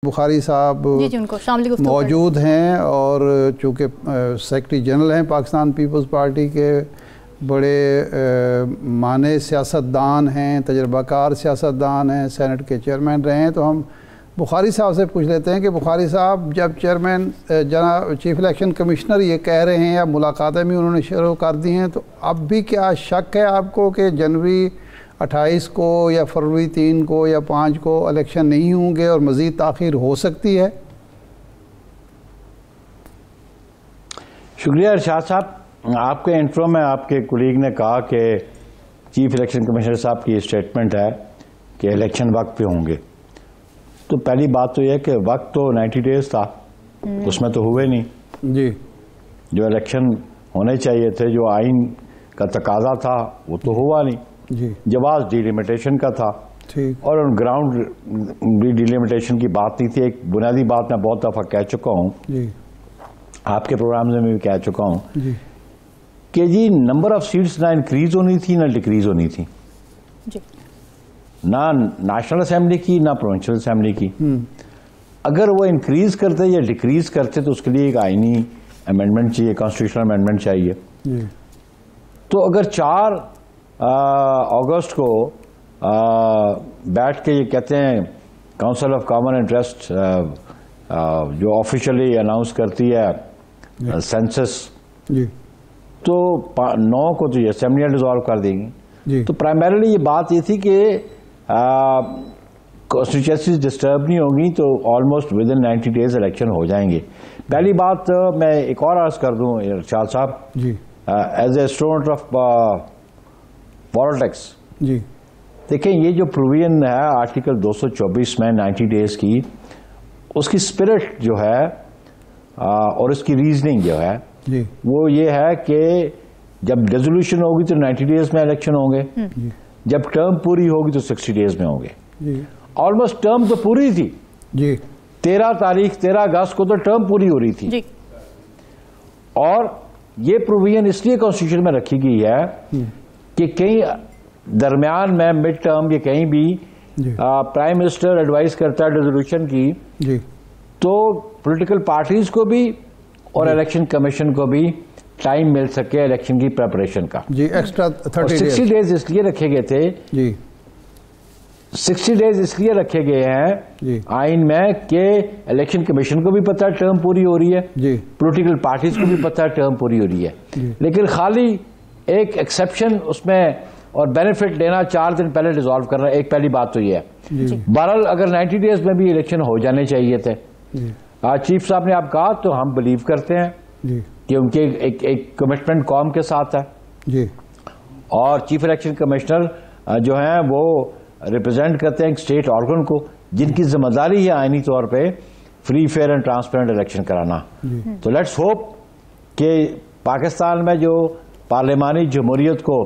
بخاری صاحب موجود ہیں اور چونکہ سیکرٹری جنرل ہیں پاکستان پیپلز پارٹی کے، بڑے مانے سیاستدان ہیں، تجربہ کار سیاستدان ہیں، سینٹ کے چیئرمین رہے ہیں، تو ہم بخاری صاحب سے پوچھ لیتے ہیں کہ بخاری صاحب جب چیئرمین جناب چیف الیکشن کمشنر یہ کہہ رہے ہیں یا ملاقاتیں بھی انہوں نے شروع کر دی ہیں، تو اب بھی کیا شک ہے آپ کو کہ جنوری 28 کو یا فروری 3 کو یا 5 کو الیکشن نہیں ہوں گے اور مزید تاخیر ہو سکتی ہے؟ شکریہ ارشاد صاحب، آپ کے انٹرو میں آپ کے کولیگ نے کہا کہ چیف الیکشن کمشنر صاحب کی اسٹیٹمنٹ ہے کہ الیکشن وقت پہ ہوں گے، تو پہلی بات تو یہ کہ وقت تو 90 ڈیز تھا، اس میں تو ہوئے نہیں جی، جو الیکشن ہونے چاہیے تھے، جو آئین کا تقاضا تھا وہ تو ہوا نہیں جی، جواز ڈیلیمیٹیشن کا تھا، اور ان گراؤنڈ ڈیلیمیٹیشن کی بات نہیں تھی۔ ایک بنیادی بات میں بہت دفعہ کہہ چکا ہوں جی، آپ کے پروگرامز میں بھی کہہ چکا ہوں جی، کہ جی نمبر آف سیٹس نہ انکریز ہونی تھی نہ ڈیکریز ہونی تھی جی، نہ نیشنل اسمبلی کی نہ پروونشل اسمبلی کی۔ اگر وہ انکریز کرتے یا ڈیکریز کرتے تو اس کے لیے ایک آئینی امینڈمنٹ چاہیے، کانسٹیٹیوشنل امینڈمنٹ چاہیے جی۔ تو اگر 4 اگست کو بیٹھ کے یہ کہتے ہیں کاؤنسل آف کامن انٹرسٹ جو آفیشلی اناؤنس کرتی ہے سینسس، تو 9 کو تو یہ اسمبلیاں ڈیزالو کر دیں گی، تو پرائمریلی یہ بات یہ تھی کہ کانسٹیچوئنسیز ڈسٹرب نہیں ہوں گی، تو almost within 90 days election ہو جائیں گے۔ پہلی بات میں ایک اور عرض کر دوں ارشاد صاحب، as a student of politics جی، دیکھیں یہ جو پروویژن ہے آرٹیکل 224 میں 90 ڈیز کی، اس کی اسپرٹ جو ہے اور اس کی ریزننگ جو ہے وہ یہ ہے کہ جب ریزولوشن ہوگی تو 90 ڈیز میں الیکشن ہوں گے، جب ٹرم پوری ہوگی تو 60 ڈیز میں ہوں گے۔ آلموسٹ ٹرم تو پوری تھی جی، 13 اگست کو تو ٹرم پوری ہو رہی تھی، اور یہ پروویژن اس لیے کانسٹیٹیوشن میں رکھی گئی ہے کہ کہیں درمیان میں مڈ ٹرم یا کہیں بھی پرائم منسٹر ایڈوائز کرتا ہے ریزولوشن کی، تو پولیٹیکل پارٹیز کو بھی اور الیکشن کمیشن کو بھی ٹائم مل سکے الیکشن کی پریپریشن کا جی۔ ایکسٹرا 60 ڈیز اس لیے رکھے گئے تھے جی، 60 ڈیز اس لیے رکھے گئے ہیں آئین میں کہ الیکشن کمیشن کو بھی پتہ ہے ٹرم پوری ہو رہی ہے، پولیٹیکل پارٹیز کو بھی پتہ ہے ٹرم پوری ہو رہی ہے، لیکن خالی ایک ایکسیپشن اس میں اور بینیفٹ لینا 4 دن پہلے ڈیزالو کرنا، ایک پہلی بات تو یہ ہے۔ بہرحال اگر 90 ڈیز میں بھی الیکشن ہو جانے چاہیے تھے، چیف صاحب نے آپ کہا تو ہم بلیو کرتے ہیں کہ ان کے ایک کمٹمنٹ قوم کے ساتھ ہے، اور چیف الیکشن کمشنر جو ہیں وہ ریپرزینٹ کرتے ہیں ایک اسٹیٹ آرگن کو جن کی ذمہ داری ہے آئینی طور پہ free fair and transparent election کرانا۔ تو لیٹس ہوپ کہ پاکستان میں جو پارلیمانی جمہوریت کو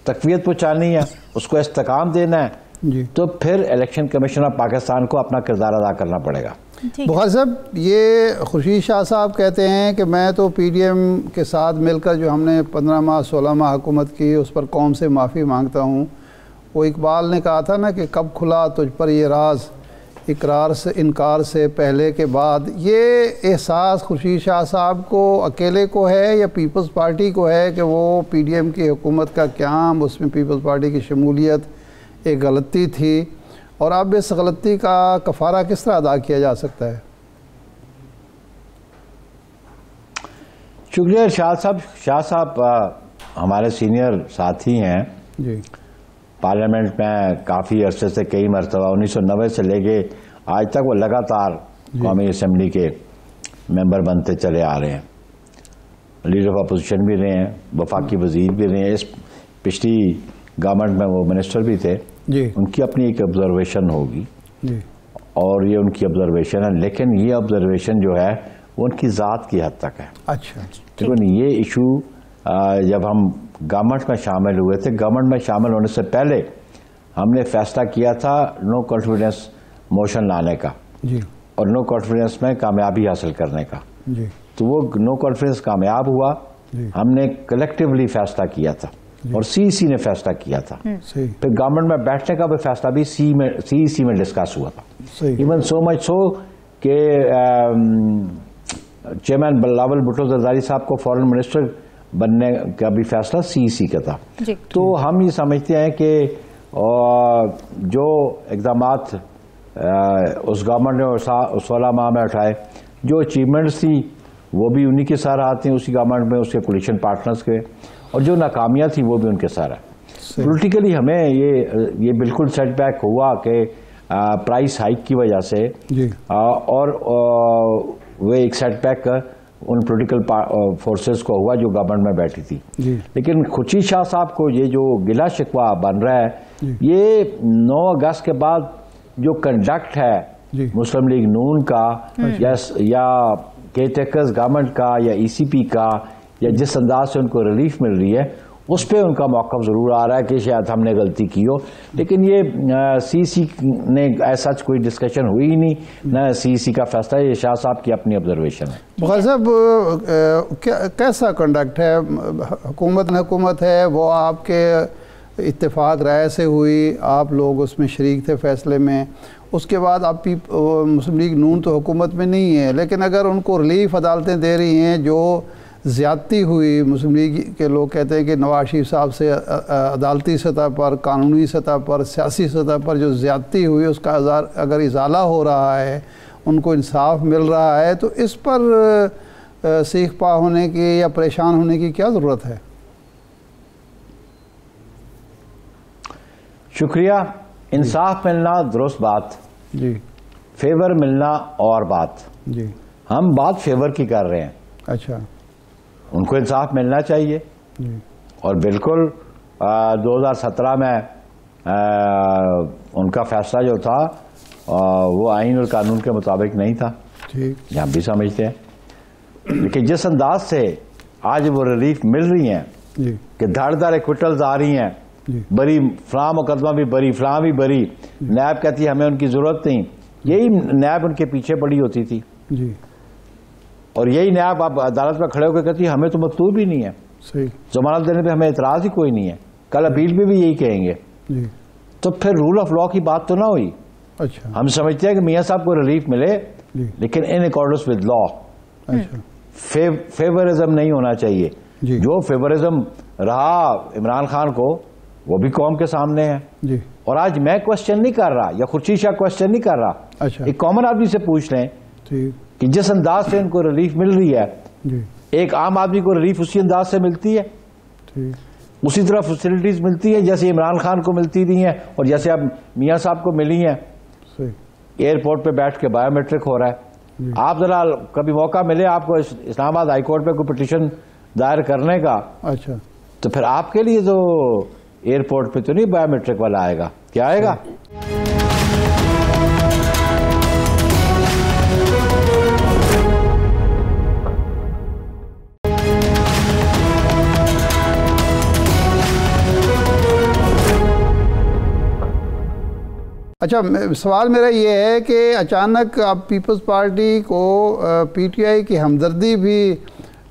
تقویت پہنچانی ہے، اس کو استحکام دینا ہے، تو پھر الیکشن کمیشن آف پاکستان کو اپنا کردار ادا کرنا پڑے گا۔ بخاری صاحب، یہ خورشید شاہ صاحب کہتے ہیں کہ میں تو پی ڈی ایم کے ساتھ مل کر جو ہم نے 15 ماہ 16 ماہ حکومت کی اس پر قوم سے معافی مانگتا ہوں۔ وہ اقبال نے کہا تھا نا کہ کب کھلا تجھ پر یہ راز، اقرار سے انکار سے پہلے کے بعد۔ یہ احساس خورشید شاہ صاحب کو اکیلے کو ہے یا پیپلز پارٹی کو ہے کہ وہ پی ڈی ایم کی حکومت کا قیام، اس میں پیپلز پارٹی کی شمولیت ایک غلطی تھی، اور اب اس غلطی کا کفارہ کس طرح ادا کیا جا سکتا ہے؟ شکریہ ارشاد صاحب۔ شاہ صاحب ہمارے سینئر ساتھی ہیں جی، پارلیمنٹ میں کافی عرصے سے، کئی مرتبہ 1990 سے لے کے آج تک وہ لگاتار قومی اسمبلی کے ممبر بنتے چلے آ رہے ہیں، لیڈر آف اپوزیشن بھی رہے ہیں، وفاقی وزیر بھی رہے ہیں، اس پچھلی گورنمنٹ میں وہ منسٹر بھی تھے جی۔ ان کی اپنی ایک آبزرویشن ہوگی جی، اور یہ ان کی آبزرویشن ہے، لیکن یہ آبزرویشن جو ہے وہ ان کی ذات کی حد تک ہے۔ اچھا، لیکن یہ ایشو جب ہم گورنمنٹ میں شامل ہوئے تھے، گورنمنٹ میں شامل ہونے سے پہلے ہم نے فیصلہ کیا تھا نو کانفیڈنس موشن لانے کا جی، اور نو کانفیڈنس میں کامیابی حاصل کرنے کا جی، تو وہ نو کانفیڈنس کامیاب ہوا جی، ہم نے کلیکٹیولی فیصلہ کیا تھا اور سی سی نے فیصلہ کیا تھا، پھر گورنمنٹ میں بیٹھنے کا بھی فیصلہ بھی سی سی میں ڈسکس ہوا تھا، ایون سو مچ سو کہ چیئرمین بلاول بھٹو زرداری صاحب کو فارن منسٹر بننے کا بھی فیصلہ CEC کا تھا. تو ہم یہ سمجھتے ہیں کہ جو اقدامات اس گورنمنٹ نے 16 ماہ میں اٹھائے، جو اچیومنٹس تھی وہ بھی انہی کے ساتھ تھیں اسی گورنمنٹ میں، اس کے کولیشن پارٹنرز کے، اور جو ناکامیاں تھیں وہ بھی ان کے ساتھ ہیں. پولیٹیکلی ہمیں یہ بالکل سیٹ بیک ہوا کہ پرائس ہائک کی وجہ سے، اور وہ ایک سیٹ بیک ان پولیٹیکل فورسز کو ہوا جو گورنمنٹ میں بیٹھی تھی. لیکن خورشید شاہ صاحب کو یہ جو گلا شکوہ بن رہا ہے، یہ 9 اگست کے بعد جو کنڈکٹ ہے مسلم لیگ نون کا یا کیئر ٹیکرز گورنمنٹ کا یا ECP کا، یا جس انداز سے ان کو ریلیف مل رہی ہے، اس پہ ان کا موقف ضرور آ رہا ہے کہ شاید ہم نے غلطی کی ہو. لیکن یہ CEC نے ایسا کوئی ڈسکشن ہوئی ہی نہیں، نہ CEC کا فیصلہ، یہ شاہ صاحب کی اپنی آبزرویشن ہے. بخاری صاحب کیسا کنڈکٹ ہے؟ حکومت ہے، وہ آپ کے اتفاق رائے سے ہوئی، آپ لوگ اس میں شریک تھے فیصلے میں. اس کے بعد آپ مسلم لیگ نون تو حکومت میں نہیں ہے، لیکن اگر ان کو ریلیف عدالتیں دے رہی ہیں، جو زیادتی ہوئی، مسلم لیگ کے لوگ کہتے ہیں کہ نواز شریف صاحب سے عدالتی سطح پر، قانونی سطح پر، سیاسی سطح پر جو زیادتی ہوئی، اس کا اگر ازالہ ہو رہا ہے، ان کو انصاف مل رہا ہے، تو اس پر سیخ پا ہونے کی یا پریشان ہونے کی کیا ضرورت ہے؟ شکریہ. انصاف ملنا درست بات، فیور ملنا اور بات. ہم بات فیور کی کر رہے ہیں. اچھا، ان کو انصاف ملنا چاہیے، اور بالکل 2017 میں ان کا فیصلہ جو تھا وہ آئین اور قانون کے مطابق نہیں تھا، یہ ہم بھی سمجھتے ہیں. لیکن جس انداز سے آج وہ ریلیف مل رہی ہیں کہ دھڑ دھڑ ایکوٹلز آ رہی ہیں، بری فلاں مقدمہ بھی بری، فلاں بھی بری، نیب کہتی ہے ہمیں ان کی ضرورت نہیں، یہی نیب ان کے پیچھے پڑی ہوتی تھی، اور یہی نیب اب عدالت میں کھڑے ہو کے کہتی ہے ہمیں تو مطلوب ہی نہیں ہے، ضمانت دینے پہ ہمیں اعتراض ہی کوئی نہیں ہے، کل اپیل میں بھی یہی کہیں گے. تو پھر رول آف لا کی بات تو نہ ہوئی. ہم سمجھتے ہیں کہ میاں صاحب کو ریلیف ملے، لیکن ان اکارڈنس ود لا. فیورزم نہیں ہونا چاہیے. جو فیورزم رہا عمران خان کو، وہ بھی قوم کے سامنے ہے. اور آج میں کوشچن نہیں کر رہا، یا خورشید شاہ کوشچن نہیں کر رہا، ایک کامن آدمی سے پوچھ لیں کہ جس انداز سے ان کو ریلیف مل رہی ہے، ایک عام آدمی کو ریلیف اسی انداز سے ملتی ہے، اسی طرح فیسلٹیز ملتی ہیں جیسے عمران خان کو ملتی رہی ہیں، اور جیسے اب میاں صاحب کو ملی ہیں. ایئرپورٹ پہ بیٹھ کے بایو میٹرک ہو رہا ہے. آپ ذرا کبھی موقع ملے آپ کو اسلام آباد ہائی کورٹ پہ کوئی پٹیشن دائر کرنے کا، تو پھر آپ کے لیے تو ایئرپورٹ پہ تو نہیں بایو میٹرک والا آئے گا، کیا آئے گا؟ اچھا، سوال میرا یہ ہے کہ اچانک اب پیپلز پارٹی کو PTI کی ہمدردی بھی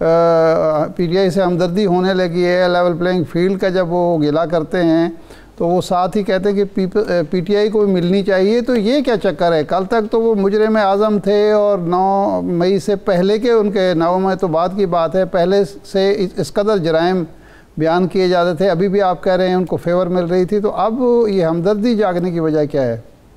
PTI سے ہمدردی ہونے لگی ہے. لیول پلینگ فیلڈ کا جب وہ گلا کرتے ہیں تو وہ ساتھ ہی کہتے ہیں کہ PTI کو بھی ملنی چاہیے. تو یہ کیا چکر ہے؟ کل تک تو وہ مجرم اعظم تھے، اور 9 مئی سے پہلے کے ان کے 9 مئی تو بعد کی بات ہے، پہلے سے اس قدر جرائم بیان کیے جاتے تھے. ابھی بھی آپ کہہ رہے ہیں ان کو فیور مل رہی تھی. تو اب یہ ہمدردی جاگنے کی وجہ کیا ہے؟